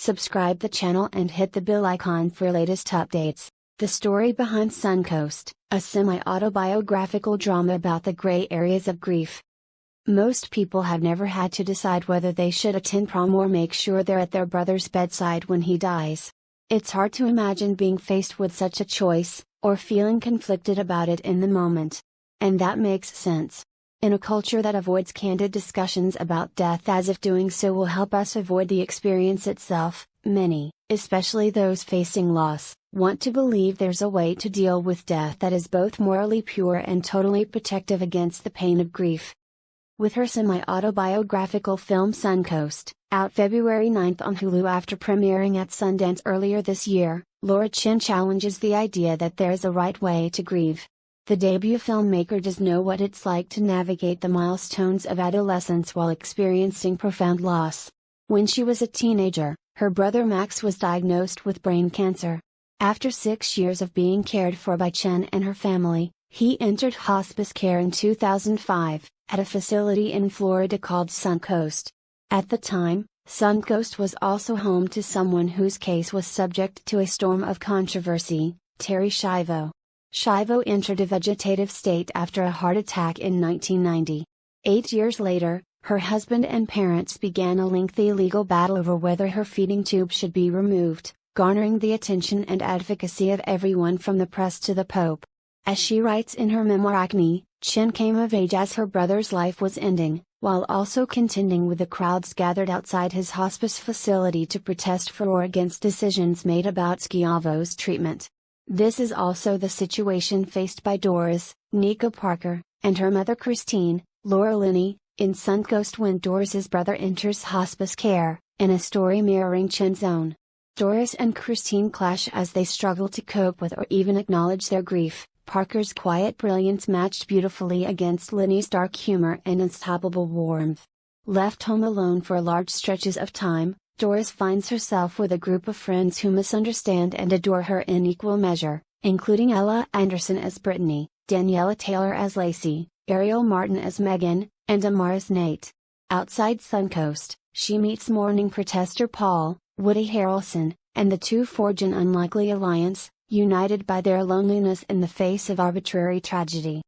subscribe the channel and hit the bell icon for latest updates. The Story Behind Suncoast, a semi-autobiographical drama about the gray areas of grief. Most people have never had to decide whether they should attend prom or make sure they're at their brother's bedside when he dies. It's hard to imagine being faced with such a choice, or feeling conflicted about it in the moment. And that makes sense. In a culture that avoids candid discussions about death as if doing so will help us avoid the experience itself, many, especially those facing loss, want to believe there's a way to deal with death that is both morally pure and totally protective against the pain of grief. With her semi-autobiographical film Suncoast, out February 9th on Hulu after premiering at Sundance earlier this year, Laura Chin challenges the idea that there's a right way to grieve. The debut filmmaker does know what it's like to navigate the milestones of adolescence while experiencing profound loss. When she was a teenager, her brother Max was diagnosed with brain cancer. After 6 years of being cared for by Chen and her family, he entered hospice care in 2005, at a facility in Florida called Suncoast. At the time, Suncoast was also home to someone whose case was subject to a storm of controversy, Terry Schiavo. Schiavo entered a vegetative state after a heart attack in 1990. 8 years later, her husband and parents began a lengthy legal battle over whether her feeding tube should be removed, garnering the attention and advocacy of everyone from the press to the Pope. As she writes in her memoir Acne, Chen came of age as her brother's life was ending, while also contending with the crowds gathered outside his hospice facility to protest for or against decisions made about Schiavo's treatment. This is also the situation faced by Doris, Nika Parker, and her mother Christine, Laura Linney, in Suncoast when Doris's brother enters hospice care, in a story mirroring Chen's own. Doris and Christine clash as they struggle to cope with or even acknowledge their grief. Parker's quiet brilliance matched beautifully against Linney's dark humor and unstoppable warmth. Left home alone for large stretches of time, Doris finds herself with a group of friends who misunderstand and adore her in equal measure, including Ella Anderson as Brittany, Daniela Taylor as Lacey, Ariel Martin as Megan, and Amar as Nate. Outside Suncoast, she meets mourning protester Paul, Woody Harrelson, and the two forge an unlikely alliance, united by their loneliness in the face of arbitrary tragedy.